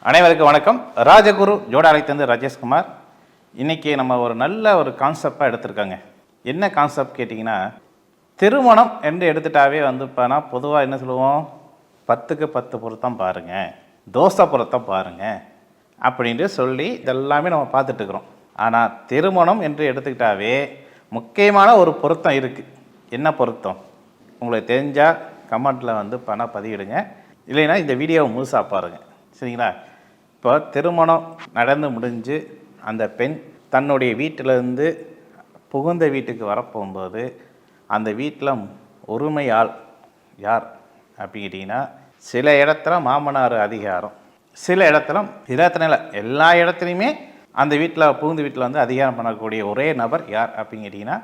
அனைவருக்கும் வணக்கம். ராஜகுரு ஜோடாலயத்திலிருந்து ராஜேஷ்குமார். இன்றைக்கி நம்ம ஒரு நல்ல கான்செப்டாக எடுத்திருக்காங்க. என்ன கான்செப்ட் கேட்டிங்கன்னா, திருமணம் என்று எடுத்துட்டாவே பார்த்தா பொதுவாக என்ன சொல்லுவோம், 10க்கு 10 பொருத்தம் பாருங்கள், தோசை பொருத்தம் பாருங்கள் அப்படின்ட்டு சொல்லி இதெல்லாமே நம்ம பார்த்துட்ருக்குறோம். ஆனால் திருமணம் என்று எடுத்துக்கிட்டாவே முக்கியமான ஒரு பொருத்தம் இருக்குது. என்ன பொருத்தம் உங்களுக்கு தெரிஞ்சால் கமெண்ட்டில் பதிவிடுங்க, இல்லைன்னா இந்த வீடியோவை முழுசாக பாருங்கள், சரிங்களா? இப்போ திருமணம் நடந்து முடிஞ்சு அந்த பெண் தன்னுடைய வீட்டிலேருந்து புகுந்த வீட்டுக்கு வரப்போகும்போது அந்த வீட்டில் உரிமையாள் யார் அப்படின்னு கேட்டிங்கன்னா, சில இடத்துல மாமனார் அதிகாரம், சில இடத்துல எல்லா இடத்துலையுமே அந்த வீட்டில் புகுந்த வீட்டில் அதிகாரம் பண்ணக்கூடிய ஒரே நபர் யார் அப்படின்னு கேட்டிங்கன்னா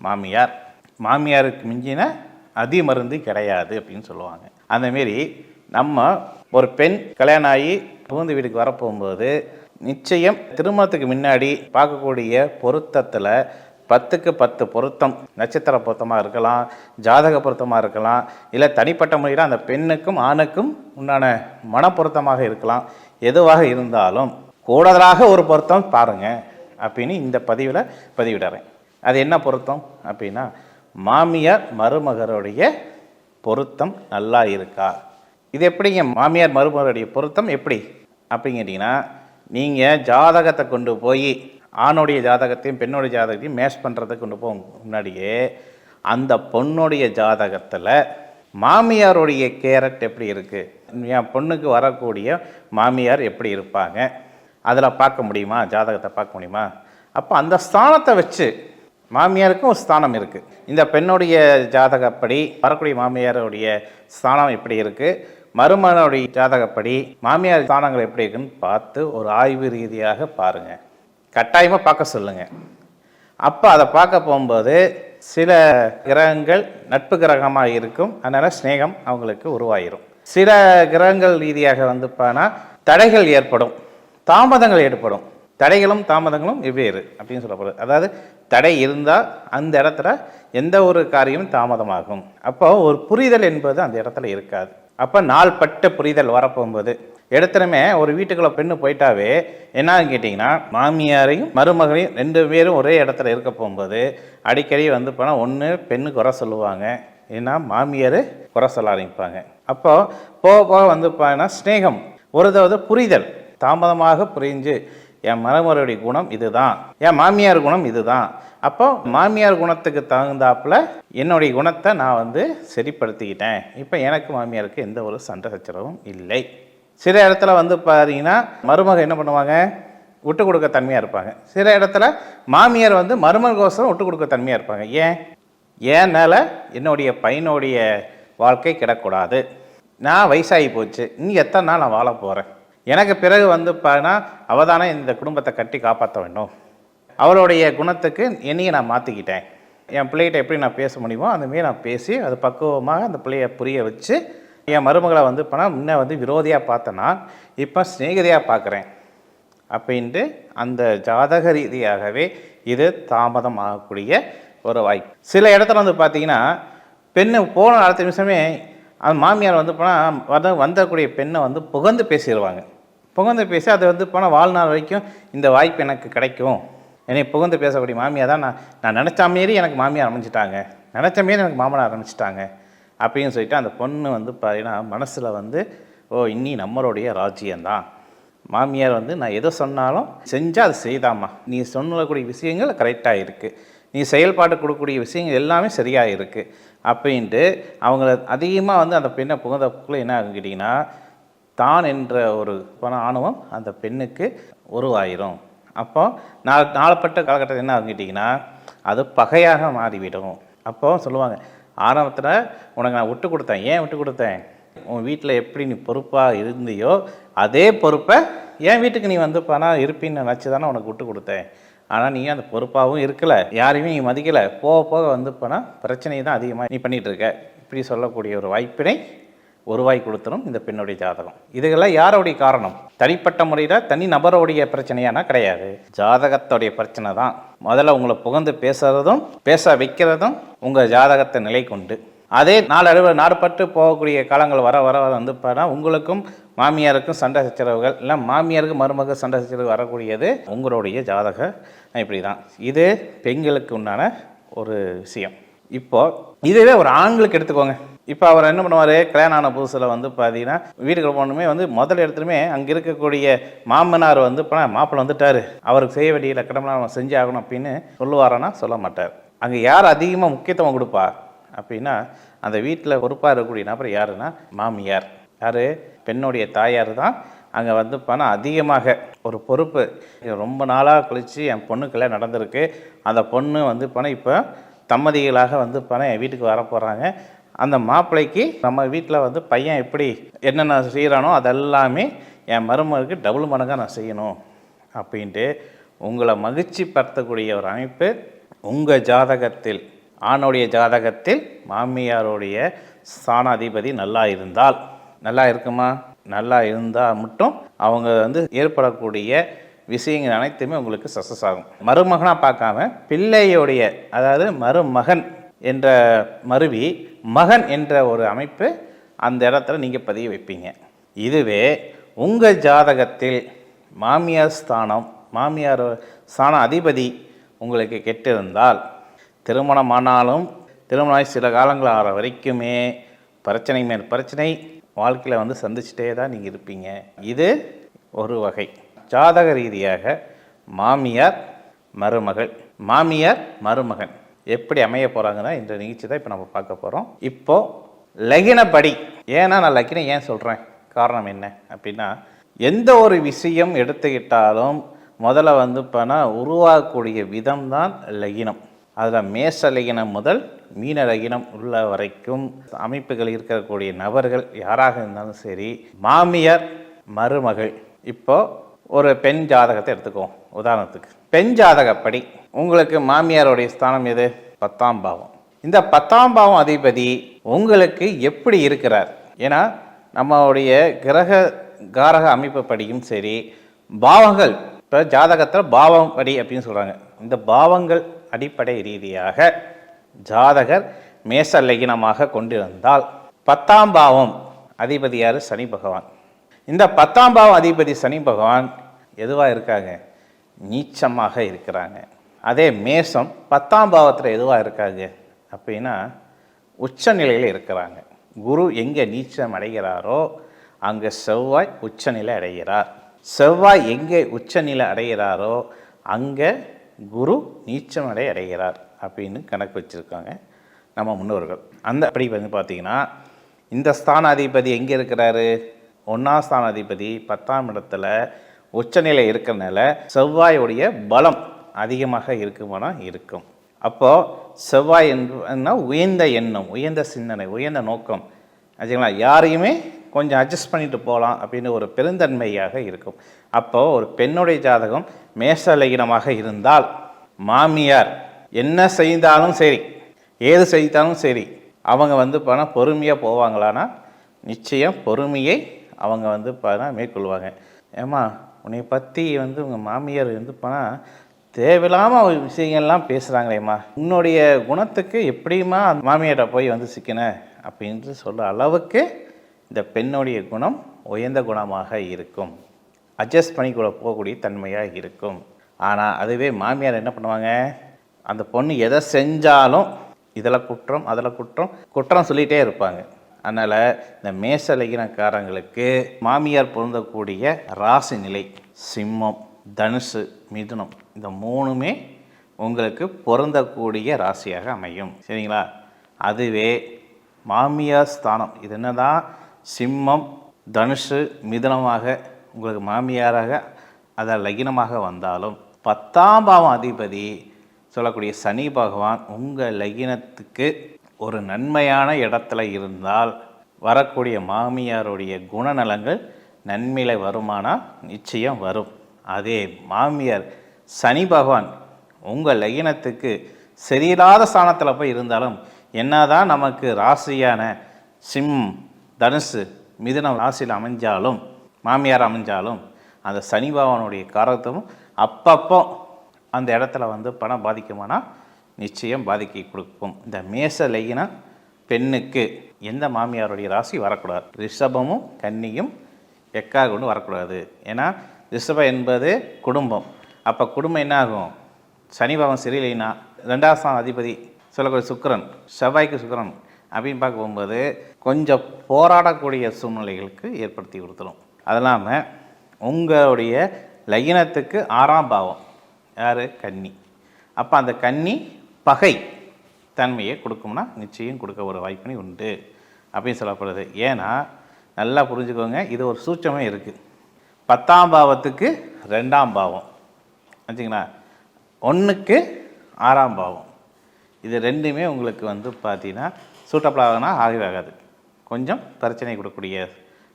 மாமியார். மாமியாருக்கு மிஞ்சின அதிமருந்து கிடையாது அப்படின்னு சொல்லுவாங்க. அந்தமாரி நம்ம ஒரு பெண் கல்யாணம் ஆகி புகுந்த வீட்டுக்கு வரப்போகும்போது நிச்சயம் திருமணத்துக்கு முன்னாடி பார்க்கக்கூடிய பொருத்தத்தில் 10க்கு 10 பொருத்தம், நட்சத்திர பொருத்தமாக இருக்கலாம், ஜாதக பொருத்தமாக இருக்கலாம், இல்லை தனிப்பட்ட முறையில் அந்த பெண்ணுக்கும் ஆணுக்கும் உண்டான மனப்பொருத்தமாக இருக்கலாம். எதுவாக இருந்தாலும் கூடுதலாக ஒரு பொருத்தம் பாருங்கள் அப்படின்னு இந்த பதிவில் பதிவிடுறேன். அது என்ன பொருத்தம் அப்படின்னா, மாமியார் மருமகருடைய பொருத்தம் நல்லா இருக்கா. இது எப்படிங்க மாமியார் மருமகருடைய பொருத்தம் எப்படி அப்படின்னு கேட்டிங்கன்னா, நீங்கள் ஜாதகத்தை கொண்டு போய் ஆணுடைய ஜாதகத்தையும் பெண்ணுடைய ஜாதகத்தையும் மேட்ச் பண்ணுறதை கொண்டு போக முன்னாடியே அந்த பொண்ணுடைய ஜாதகத்தில் மாமியாருடைய கேரக்ட் எப்படி இருக்குது, என் பொண்ணுக்கு வரக்கூடிய மாமியார் எப்படி இருப்பாங்க, அதில் பார்க்க முடியுமா, ஜாதகத்தை பார்க்க முடியுமா? அப்போ அந்த ஸ்தானத்தை வச்சு, மாமியாருக்கும் ஒரு ஸ்தானம் இருக்குது, இந்த பெண்ணுடைய ஜாதகப்படி வரக்கூடிய மாமியாருடைய ஸ்தானம் எப்படி இருக்குது, மருமகனுடைய ஜாதகப்படி மாமியார் ஸ்தானங்கள் எப்படி இருக்குன்னு பார்த்து ஒரு ஆய்வு ரீதியாக பாருங்கள், கட்டாயமாக பார்க்க சொல்லுங்கள். அப்போ அதை பார்க்க போகும்போது சில கிரகங்கள் நட்பு கிரகமாக இருக்கும், அதனால் ஸ்நேகம் அவங்களுக்கு உருவாயிரும். சில கிரகங்கள் ரீதியாக போனால் தடைகள் ஏற்படும், தாமதங்கள் ஏற்படும். தடைகளும் தாமதங்களும் வெவ்வேறு அப்படின்னு சொல்லப்படுது. அதாவது தடை இருந்தால் அந்த இடத்துல எந்த ஒரு காரியமும் தாமதமாகும். அப்போ ஒரு புரிதல் என்பது அந்த இடத்துல இருக்காது. அப்போ நாள்பட்ட புரிதல் வரப்போகும்போது இடத்துலையுமே ஒரு வீட்டுக்குள்ளே பெண்ணு போயிட்டாவே என்னன்னு கேட்டிங்கன்னா, மாமியாரையும் மருமகளையும் 2 பேரும் ஒரே இடத்துல இருக்க போகும்போது அடிக்கடி போனால் ஒன்று பெண்ணு குறை சொல்லுவாங்க, ஏன்னா மாமியார் குறை சொல்ல ஆரம்பிப்பாங்க. அப்போது போக போக பார்த்தீங்கன்னா ஸ்நேகம் ஒரு புரிதல் தாமதமாக புரிஞ்சு, என் மருமகளுடைய குணம் இதுதான், என் மாமியார் குணம் இதுதான், அப்போ மாமியார் குணத்துக்கு தகுந்தாப்புல என்னுடைய குணத்தை நான் சரிப்படுத்திக்கிட்டேன், இப்போ எனக்கு மாமியாருக்கு எந்த ஒரு சண்டை சச்சரவும் இல்லை. சில இடத்துல பார்த்தீங்கன்னா மருமக என்ன பண்ணுவாங்க, விட்டு கொடுக்க தன்மையாக இருப்பாங்க. சில இடத்துல மாமியார் மருமகோசரம் விட்டு கொடுக்க தன்மையாக இருப்பாங்க. ஏன்னால என்னுடைய பையனுடைய வாழ்க்கை கிடக்கூடாது, நான் வயசாகி போச்சு, இன்னும் எத்தனை நாள் நான் வாழ போகிறேன், எனக்கு பிறகு பார்த்தீங்கன்னா அவள் தானே இந்த குடும்பத்தை கட்டி காப்பாற்ற வேண்டும், அவளுடைய குணத்துக்கு என்னையை நான் மாற்றிக்கிட்டேன், என் பிள்ளைகிட்ட எப்படி நான் பேச முடியுமோ அந்தமாரி நான் பேசி அது பக்குவமாக அந்த பிள்ளையை புரிய வச்சு, என் மருமகளை போனால் முன்னே விரோதியாக பார்த்தேன்னா இப்போ சிநேகிதியாக பார்க்குறேன் அப்படின்ட்டு அந்த ஜாதக ரீதியாகவே இது தாமதம் ஆகக்கூடிய ஒரு வாய்ப்பு. சில இடத்துல பார்த்தீங்கன்னா பெண்ணு போன அடுத்த நிமிஷமே அந்த மாமியார் போனால் வந்தக்கூடிய பெண்ணை புகழ்ந்து பேசிடுவாங்க. புகழ்ந்து பேசி அது போனால் வாழ்நாள் வரைக்கும் இந்த வாய்ப்பு எனக்கு கிடைக்கும், என்னை புகழ்ந்து பேசக்கூடிய மாமியார் தான் நான் நினச்ச மாரி எனக்கு மாமியார் அமைஞ்சிட்டாங்க, நினச்ச மாரி எனக்கு மாமனார் அமைச்சிட்டாங்க அப்படின்னு சொல்லிட்டு அந்த பொண்ணு பார்த்தீங்கன்னா மனசில் ஓ இன்னி நம்மளுடைய ராஜ்யம்தான், மாமியார் நான் எதை சொன்னாலும் செஞ்சால் அது செய்தாம்மா, நீ சொல்லக்கூடிய விஷயங்கள் கரெக்டாக இருக்குது, நீ செயல்பாடு கொடுக்கக்கூடிய விஷயங்கள் எல்லாமே சரியாக இருக்குது அப்படின்ட்டு அவங்கள அதிகமாக அந்த பெண்ணை புகுந்தக்குள்ளே என்ன ஆகும் கேட்டிங்கன்னா, தான் என்ற ஒரு ஆணவம் அந்த பெண்ணுக்கு உருவாயிரும். அப்போ நாளப்பட்ட காலகட்டத்தில் என்ன ஆகும் கேட்டிங்கன்னா, அது பகையாக மாறிவிடும். அப்போ சொல்லுவாங்க, ஆரம்பத்தில் உனக்கு நான் விட்டு கொடுத்தேன், ஏன் விட்டு கொடுத்தேன், உன் வீட்டில் எப்படி நீ பொறுப்பாக இருந்தியோ அதே பொறுப்பை என் வீட்டுக்கு நீ பணம் இருப்பின்னு நினச்சி தானே உனக்கு விட்டு கொடுத்தேன், ஆனால் நீ அந்த பொறுப்பாகவும் இருக்கலை, யாரையுமே நீ மதிக்கலை, போக போக போனால் பிரச்சனையை தான் அதிகமாக நீ பண்ணிகிட்ருக்க, இப்படி சொல்லக்கூடிய ஒரு வாய்ப்பினை உருவாய் கொடுத்துரும் இந்த பெண்ணுடைய ஜாதகம். இதுகெல்லாம் யாருடைய காரணம், தனிப்பட்ட முறையில் தனி நபருடைய பிரச்சனையானா கிடையாது, ஜாதகத்துடைய பிரச்சனை தான். முதல்ல உங்களை புகழ்ந்து பேசுகிறதும் பேச வைக்கிறதும் உங்கள் ஜாதகத்தை நிலை கொண்டு, அதே நாளடைவில் நாடுபட்டு போகக்கூடிய காலங்கள் வர வர பார்த்தா உங்களுக்கும் மாமியாருக்கும் சண்டை சச்சரவுகள், இல்லை மாமியாருக்கு மருமக சண்டை சச்சரவு வரக்கூடியது உங்களுடைய ஜாதக இப்படி தான். இது பெண்களுக்கு உண்டான ஒரு விஷயம். இப்போது இதுவே ஒரு ஆண்களுக்கு எடுத்துக்கோங்க. இப்போ அவர் என்ன பண்ணுவார், கல்யாணம் ஆன புதுசில் வந்து பார்த்தீங்கன்னா வீட்டுக்கு போகணுமே வந்து முதல் இடத்துலையுமே அங்கே இருக்கக்கூடிய மாமனார் வந்து இப்போ மாப்பிள்ளை வந்துட்டார், அவருக்கு செய்ய வேண்டிய கடமை நம்ம செஞ்சு ஆகணும் அப்படின்னு சொல்லுவாரானா சொல்ல மாட்டார். அங்கே யார் அதிகமாக முக்கியத்துவம் கொடுப்பா அப்படின்னா அந்த வீட்டில் பொறுப்பாக இருக்கக்கூடிய நபர் யாருன்னா மாமியார். யார்? பெண்ணுடைய தாயார் தான் அங்கே வந்து பணம் அதிகமாக ஒரு பொறுப்பு. ரொம்ப நாளாக கழித்து என் பொண்ணுக்கெல்லாம் நடந்திருக்கு, அந்த பொண்ணு வந்து பணம் இப்போ தம்பதிகளாக வந்து பணம் என் வீட்டுக்கு வர போகிறாங்க, அந்த மாப்பிள்ளைக்கு நம்ம வீட்டில் வந்து பையன் எப்படி என்னென்ன செய்கிறானோ அதெல்லாமே என் மருமகளுக்கு டபுள் மடங்காக நான் செய்யணும் அப்படின்ட்டு உங்களை மகிழ்ச்சி படுத்தக்கூடிய ஒரு அமைப்பு உங்கள் ஜாதகத்தில், ஆணுடைய ஜாதகத்தில் மாமியாருடைய ஸ்தானாதிபதி நல்லா இருந்தால், நல்லா இருக்குமா, நல்லா இருந்தால் மட்டும் அவங்க வந்து ஏற்படக்கூடிய விஷயங்கள் அனைத்துமே உங்களுக்கு சக்ஸஸ் ஆகும். மருமகனாக பார்க்காம பிள்ளையுடைய, அதாவது மருமகன் என்ற மருவி மகன் என்ற ஒரு அமைப்பு அந்த இடத்துல நீங்கள் பதிய வைப்பீங்க. இதுவே உங்கள் ஜாதகத்தில் மாமியார் ஸ்தானம், மாமியார் ஸ்தான அதிபதி உங்களுக்கு கெட்டிருந்தால் திருமணமானாலும் திருமணம் சில காலங்கள் ஆகிற வரைக்குமே பிரச்சனை மேல் பிரச்சனை வாழ்க்கையில் வந்து சந்திச்சுட்டே தான் நீங்கள் இருப்பீங்க. இது ஒரு வகை. ஜாதக ரீதியாக மாமியார் மருமகள், மாமியார் மருமகன் எப்படி அமைய போகிறாங்கன்னா இந்த நிகழ்ச்சி தான் இப்போ நம்ம பார்க்க போகிறோம். இப்போது லகினப்படி, ஏன்னா நான் லக்கினம் ஏன் சொல்கிறேன், காரணம் என்ன அப்படின்னா எந்த ஒரு விஷயம் எடுத்துக்கிட்டாலும் முதல்ல வந்து போனால் உருவாகக்கூடிய விதம் தான் லகினம். அதில் மேச லகினம் முதல் மீன லகினம் உள்ள வரைக்கும் அமைப்புகள் இருக்கக்கூடிய நபர்கள் யாராக இருந்தாலும் சரி, மாமியார் மருமகள். இப்போது ஒரு பெண் ஜாதகத்தை எடுத்துக்குவோம் உதாரணத்துக்கு. பெண் ஜாதகப்படி உங்களுக்கு மாமியாருடைய ஸ்தானம் எது? 10ஆம் பாவம். இந்த 10ஆம் பாவம் அதிபதி உங்களுக்கு எப்படி இருக்கிறார்? ஏன்னா நம்மளுடைய கிரக காரக அமைப்பு படியும் சரி, பாவங்கள் இப்போ ஜாதகத்தில் பாவம் படி அப்படின்னு சொல்கிறாங்க. இந்த பாவங்கள் அடிப்படை ரீதியாக ஜாதகர் மேச லகினமாக கொண்டிருந்தால் 10ஆம் பாவம் அதிபதி யார்? சனி பகவான். இந்த 10ஆம் பாவம் அதிபதி சனி பகவான் எதுவாக இருக்காங்க? நீச்சமாக இருக்கிறாங்க. அதே மேசம் 10ஆம் பாவத்தில் எதுவாக இருக்காங்க அப்படின்னா உச்ச நிலையில் இருக்கிறாங்க. குரு எங்கே நீச்சம் அடைகிறாரோ அங்கே செவ்வாய் உச்சநிலை அடைகிறார். செவ்வாய் எங்கே உச்சநிலை அடைகிறாரோ அங்கே குரு நீச்சம் அடைகிறார் அப்படின்னு கணக்கு வச்சுருக்காங்க நம்ம முன்னோர்கள். அந்த அப்படி வந்து பார்த்திங்கன்னா இந்த ஸ்தானாதிபதி எங்கே இருக்கிறாரு? 1ஆம் ஸ்தானாதிபதி 10ஆம் இடத்துல உச்சநிலை இருக்கிறனால செவ்வாயுடைய பலம் அதிகமாக இருக்குமானா இருக்கும். அப்போது செவ்வாய் என்ன உயர்ந்த எண்ணம், உயர்ந்த சிந்தனை, உயர்ந்த நோக்கம் ஆச்சுங்களா, யாரையுமே கொஞ்சம் அட்ஜஸ்ட் பண்ணிட்டு போகலாம் அப்படின்னு ஒரு பெருந்தன்மையாக இருக்கும். அப்போது ஒரு பெண்ணுடைய ஜாதகம் மேச லகினமாக இருந்தால் மாமியார் என்ன செய்தாலும் சரி, ஏது செய்தாலும் சரி, அவங்க வந்து பணம் பொறுமையாக போவாங்களான்னா நிச்சயம் பொறுமையை அவங்க வந்து பணம் மேற்கொள்வாங்க. ஏம்மா உன்னை பற்றி வந்து உங்கள் மாமியார் வந்து பணம் தேவையில்லாமல் விஷயங்கள்லாம் பேசுகிறாங்களேம்மா, உன்னுடைய குணத்துக்கு எப்படியுமா மாமியார்கிட்ட போய் வந்து சிக்கின அப்படின்ட்டு சொல்ல அளவுக்கு இந்த பெண்ணுடைய குணம் உயர்ந்த குணமாக இருக்கும். அட்ஜஸ்ட் பண்ணி கூட போகக்கூடிய தன்மையாக இருக்கும். ஆனால் அதுவே மாமியார் என்ன பண்ணுவாங்க, அந்த பொண்ணு எதை செஞ்சாலும் இதில் குற்றம் அதில் குற்றம் குற்றம் சொல்லிகிட்டே இருப்பாங்க. அதனால் இந்த மேச லகினக்காரங்களுக்கு மாமியார் பொருந்தக்கூடிய ராசி நிலை சிம்மம், தனுசு, மிதுனம், இந்த 3மே உங்களுக்கு பொருந்தக்கூடிய ராசியாக அமையும். சரிங்களா? அதுவே மாமியார் ஸ்தானம் இது என்னதான் சிம்மம், தனுசு, மிதுனமாக உங்களுக்கு மாமியாராக அதை லகினமாக வந்தாலும் 10ஆம் பாவம் அதிபதி சொல்லக்கூடிய சனி பகவான் உங்கள் லகினத்துக்கு ஒரு நன்மையான இடத்துல இருந்தால் வரக்கூடிய மாமியாருடைய குணநலங்கள் நன்மையில வருமானா நிச்சயம் வரும். அதே மாமியார் சனி பகவான் உங்கள் லகினத்துக்கு சரியில்லாத ஸ்தானத்தில் போய் இருந்தாலும் என்னதான் நமக்கு ராசியான சிம்மம், தனுசு, மிதுனம் ராசியில் அமைஞ்சாலும் மாமியார் அமைஞ்சாலும் அந்த சனி பகவானுடைய காரகத்துவம் அப்பப்போ அந்த இடத்துல வந்து பணம் பாதிக்குமானா நிச்சயம் பாதிக்க கொடுக்கும். இந்த மேச லகினம் பெண்ணுக்கு எந்த மாமியாருடைய ராசி வரக்கூடாது? ரிஷபமும் கன்னியும் எக்காக கொண்டு வரக்கூடாது. ஏன்னா ரிஷபம் என்பது குடும்பம். அப்போ குடும்பம் என்ன ஆகும்? சனி பாவம் சரியில்லைன்னா 2ஆம் அதிபதி சொல்லக்கூடிய சுக்கிரன், செவ்வாய்க்கு சுக்கிரன் அப்படின்னு பார்க்க போகும்போது கொஞ்சம் போராடக்கூடிய சூழ்நிலைகளுக்கு ஏற்படுத்தி கொடுத்துரும். அது இல்லாமல் உங்களுடைய லக்னத்துக்கு 6ஆம் பாவம் யார்? கன்னி. அப்போ அந்த கன்னி பகை தன்மையை கொடுக்கும்னா நிச்சயம் கொடுக்க ஒரு வாய்ப்பினை உண்டு அப்படின்னு சொல்லப்படுது. ஏன்னா நல்லா புரிஞ்சுக்கோங்க, இது ஒரு சூட்சமே இருக்குது. 10ஆம் பாவத்துக்கு 2ஆம் பாவம் வச்சிங்களா, 1க்கு 6ஆம் பாவம், இது ரெண்டுமே உங்களுக்கு வந்து பார்த்தீங்கன்னா சூட்டபிள் ஆகுனா ஆகவே ஆகாது. கொஞ்சம் பிரச்சனை கொடுக்கக்கூடிய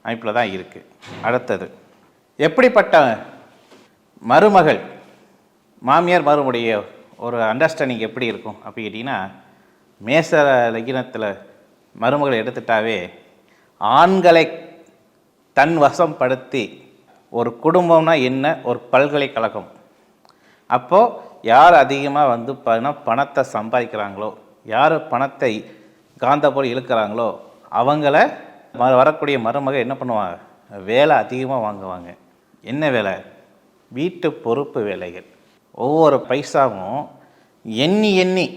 அமைப்பில் தான் இருக்குது. அடுத்தது, எப்படிப்பட்ட மருமகள் மாமியார் மருமுடைய ஒரு அண்டர்ஸ்டாண்டிங் எப்படி இருக்கும் அப்படி கேட்டிங்கன்னா, மேச லக்னத்தில் மருமகளை எடுத்துட்டாவே ஆண்களை தன் வசப்படுத்தி ஒரு குடும்பம்னா என்ன, ஒரு பல்கலைக்கழகம். அப்போது யார் அதிகமாக வந்து பணத்தை சம்பாதிக்கிறாங்களோ, யார் பணத்தை காந்த போல் இழுக்கிறாங்களோ அவங்கள வரக்கூடிய மருமகள் என்ன பண்ணுவாங்க? வேலை அதிகமாக வாங்குவாங்க. என்ன வேலை? வீட்டு பொறுப்பு வேலைகள். ஒவ்வொரு பைசாவும் எண்ணி எண்ணி,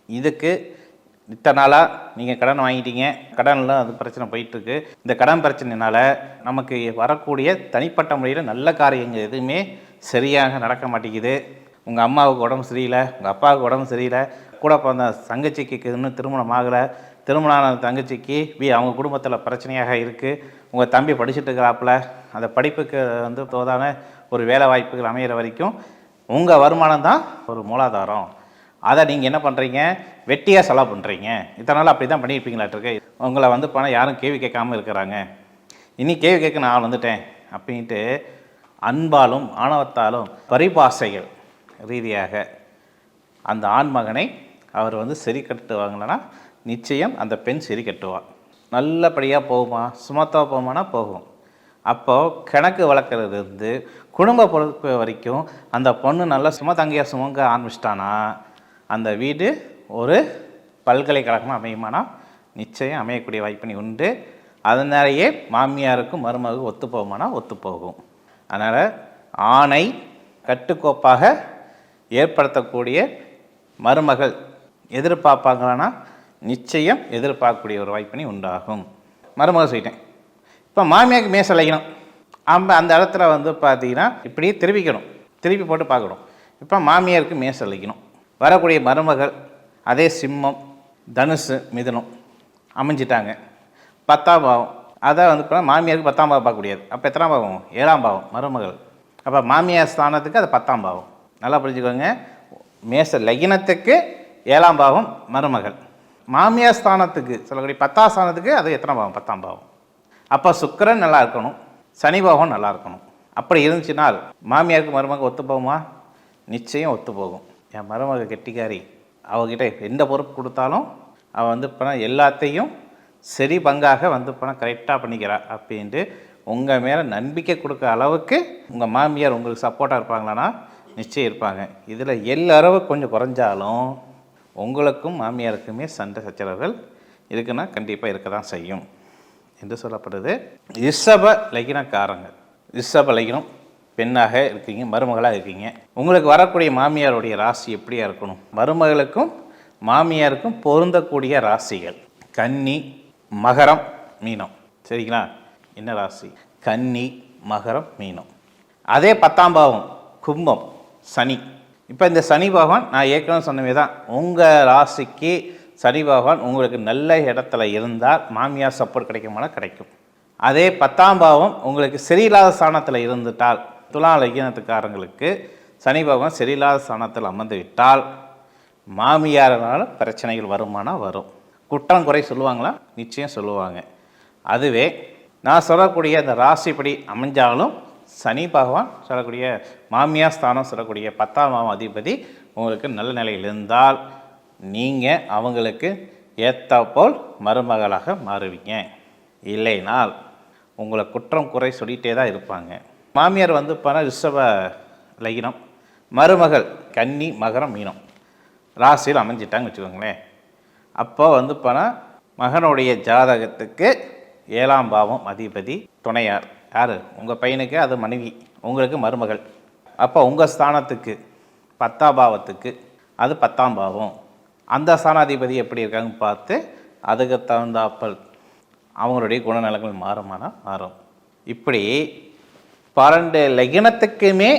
இதுக்கு இத்தனை நாளாக நீங்கள் கடன் வாங்கிட்டீங்க, கடனில் அது பிரச்சனை போயிட்டுருக்கு, இந்த கடன் பிரச்சனைனால நமக்கு வரக்கூடிய தனிப்பட்ட முறையில் நல்ல காரியங்கள் எதுவுமே சரியாக நடக்க மாட்டேங்குது. உங்கள் அம்மாவுக்கு உடம்பு சரியில்லை, உங்கள் அப்பாவுக்கு உடம்பு சரியில்லை, கூட பிறந்த தங்கச்சிக்கு இன்னும் திருமணம் ஆகலை, திருமணமான தங்கச்சிக்கு அவங்க குடும்பத்தில் பிரச்சனையாக இருக்குது, உங்கள் தம்பி படிச்சுட்டு இருக்கிறாப்புல, அந்த படிப்புக்கு வந்து தோதான ஒரு வேலை வாய்ப்புகள் அமைகிற வரைக்கும் உங்கள் வருமானம் தான் ஒரு மூலாதாரம். அதை நீங்கள் என்ன பண்ணுறீங்க? வெட்டியாக செலவு பண்ணுறீங்க. இத்தனை நாள் அப்படி தான் பண்ணியிருப்பீங்களாட்டிருக்கு. உங்களை வந்து பணம் யாரும் கேள்வி கேட்காமல் இருக்கிறாங்க, இனி கேள்வி கேட்க நான் வந்துட்டேன் அப்படின்ட்டு அன்பாலும் ஆணவத்தாலும் பரிபாசைகள் ரீதியாக அந்த ஆண்மகனை அவர் வந்து சரி கட்டுவாங்கன்னா நிச்சயம் அந்த பெண் சரி கட்டுவாள். நல்லபடியாக போகுமா, சுமத்தாக போகுமானா போகும். அப்போது கணக்கு வளர்க்குறதுலேருந்து குடும்ப பொறுப்பு வரைக்கும் அந்த பொண்ணு நல்லா சுமத்தங்கியாக சுமங்க ஆரம்பிச்சிட்டானா அந்த வீடு ஒரு பல்கலைக்கழகமாக அமையுமானா நிச்சயம் அமையக்கூடிய வாய்ப்பினை உண்டு. அதனாலேயே மாமியாருக்கும் மருமகளுக்கும் ஒத்து போகுமானா ஒத்து போகும். அதனால் ஆணை கட்டுக்கோப்பாக ஏற்படுத்தக்கூடிய மருமகள் எதிர்பார்ப்பாங்களான்னா நிச்சயம் எதிர்பார்க்கக்கூடிய ஒரு வாய்ப்பினை உண்டாகும். மருமகள் சொல்லிட்டேன். இப்போ மாமியாருக்கு மேச அழைக்கணும். அந்த இடத்துல வந்து பார்த்தீங்கன்னா இப்படியே திருப்பிக்கணும், திருப்பி போட்டு பார்க்கணும். இப்போ மாமியாருக்கு மேச அழைக்கணும். வரக்கூடிய மருமகள் அதே சிம்மம், தனுசு, மிதுனம் அமைஞ்சிட்டாங்க. 10ஆம் பாவம், அதை வந்து இப்போ மாமியாருக்கு 10ஆம் பாவம் பார்க்க முடியாது. அப்போ எத்தனாம் பாவம்? 7ஆம் பாவம் மருமகள். அப்போ மாமியார் ஸ்தானத்துக்கு அது 10ஆம் பாவம். நல்லா புரிஞ்சுக்கோங்க, மேச லக்னத்துக்கு 7ஆம் பாவம் மருமகள், மாமியார் ஸ்தானத்துக்கு சொல்லக்கூடிய 10ஆம் ஸ்தானத்துக்கு அது எத்தனை பாவம்? 10ஆம் பாவம். அப்போ சுக்கிரன் நல்லா இருக்கணும், சனி பாவம் நல்லா இருக்கணும். அப்படி இருந்துச்சுனால் மாமியாருக்கு மருமக ஒத்து போகுமா? நிச்சயம் ஒத்து போகும். என் மருமக கெட்டிக்காரி, அவகிட்ட எந்த பொறுப்பு கொடுத்தாலும் அவள் வந்து பணம் எல்லாத்தையும் சரி பங்காக வந்து பணம் கரெக்டாக பண்ணிக்கிறா அப்படின்ட்டு உங்கள் மேலே நம்பிக்கை கொடுக்குற அளவுக்கு உங்கள் மாமியார் உங்களுக்கு சப்போர்ட்டாக இருப்பாங்களான்னா நிச்சயம் இருப்பாங்க. இதில் எல்லாரவு கொஞ்சம் குறைஞ்சாலும் உங்களுக்கும் மாமியாருக்குமே சண்டை சச்சரவுகள் இருக்குன்னா கண்டிப்பாக இருக்க தான் செய்யும் என்று சொல்லப்படுது. ரிஷப லக்னக்காரங்க, ரிஷப லக்னம் பெண்ணாக இருக்கீங்க, மருமகளாக இருக்கீங்க, உங்களுக்கு வரக்கூடிய மாமியாருடைய ராசி எப்படியா இருக்கணும்? மருமகளுக்கும் மாமியாருக்கும் பொருந்தக்கூடிய ராசிகள் கன்னி, மகரம், மீனம். சரிங்களா? என்ன ராசி? கன்னி, மகரம், மீனம். அதே 10ஆம் பாவம் கும்பம், சனி. இப்போ இந்த சனி பகவான் நான் ஏற்கனவே சொன்னவே தான், உங்கள் ராசிக்கு சனி பகவான் உங்களுக்கு நல்ல இடத்துல இருந்தால் மாமியார் சப்போர்ட் கிடைக்குமானா கிடைக்கும். அதே 10ஆம் பாவம் உங்களுக்கு சரியில்லாத ஸ்தானத்தில் இருந்துட்டால், துலா லக்னத்துக்காரங்களுக்கு சனி பகவான் சரியில்லாத ஸ்தானத்தில் அமர்ந்து விட்டால் மாமியாரனால் பிரச்சனைகள் வருமானா வரும். குற்றம் குறை சொல்லுவாங்களா? நிச்சயம் சொல்லுவாங்க. அதுவே நான் சொல்லக்கூடிய அந்த ராசிப்படி அமைஞ்சாலும் சனி பகவான் சொல்லக்கூடிய மாமியார் ஸ்தானம் சொல்லக்கூடிய 10ஆம் பாவம் அதிபதி உங்களுக்கு நல்ல நிலையில் இருந்தால் நீங்கள் அவங்களுக்கு ஏற்றாப்போல் மருமகளாக மாறுவீங்க. இல்லைனால் உங்களை குற்றம் குறை சொல்லிகிட்டே தான் இருப்பாங்க. மாமியார் வந்து ரிஷப லக்னம், மருமகள் கன்னி, மகரம், மீனம் ராசியில் அமைஞ்சிட்டாங்க வச்சுக்கோங்களேன். அப்போ வந்து மகனுடைய ஜாதகத்துக்கு 7ஆம் பாவம் அதிபதி துணையார் யார்? உங்கள் பையனுக்கு அது மனைவி, உங்களுக்கு மருமகள். அப்போ உங்கள் ஸ்தானத்துக்கு 10ஆம் பாவத்துக்கு அது 10ஆம் பாவம். அந்த ஸ்தானாதிபதி எப்படி இருக்காங்கன்னு பார்த்து அதுக்கு தகுந்தாப்பல் அவங்களுடைய குணநலங்கள் மாறுமானா மாறும். இப்படி 12 லக்னத்துக்குமே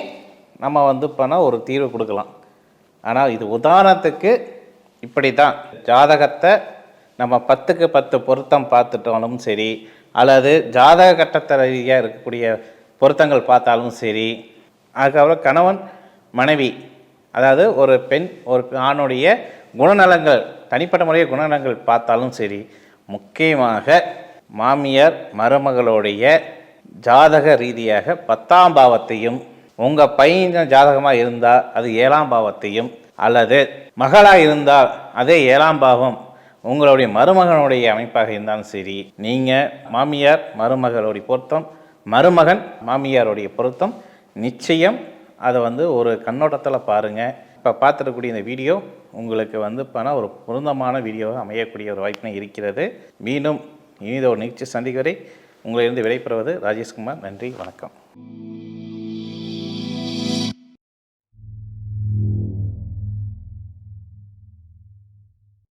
நம்ம வந்து பண்ணால் ஒரு தீர்வு கொடுக்கலாம். ஆனால் இது உதாரணத்துக்கு இப்படி தான் ஜாதகத்தை நம்ம 10க்கு 10 பொருத்தம் பார்த்துட்டாலும் சரி, அல்லது ஜாதக கட்டத்தை ரீதியாக இருக்கக்கூடிய பொருத்தங்கள் பார்த்தாலும் சரி, அதுக்கப்புறம் கணவன் மனைவி, அதாவது ஒரு பெண் ஒரு ஆணுடைய குணநலங்கள், தனிப்பட்ட முறைய குணநலங்கள் பார்த்தாலும் சரி, முக்கியமாக மாமியார் மருமகளுடைய ஜாதக ரீதியாக 10ஆம் பாவத்தையும், உங்கள் பையன் ஜாதகமாக இருந்தால் அது 7ஆம் பாவத்தையும், அல்லது மகளாக இருந்தால் அதே 7ஆம் பாவம் உங்களுடைய மருமகனுடைய அமைப்பாக இருந்தாலும் சரி, நீங்கள் மாமியார் மருமகளுடைய பொருத்தம், மருமகன் மாமியாருடைய பொருத்தம் நிச்சயம் அதை வந்து ஒரு கண்ணோட்டத்தில் பாருங்கள். இப்போ பார்த்துருக்கக்கூடிய இந்த வீடியோ உங்களுக்கு வந்து ஒரு பொருந்தமான வீடியோவாக அமையக்கூடிய ஒரு வாய்ப்பினை இருக்கிறது. மீண்டும் இனித ஒரு நிகழ்ச்சி சந்திக்க வரை உங்களிலிருந்து விடைபெறுவது ராஜேஷ்குமார். நன்றி, வணக்கம்.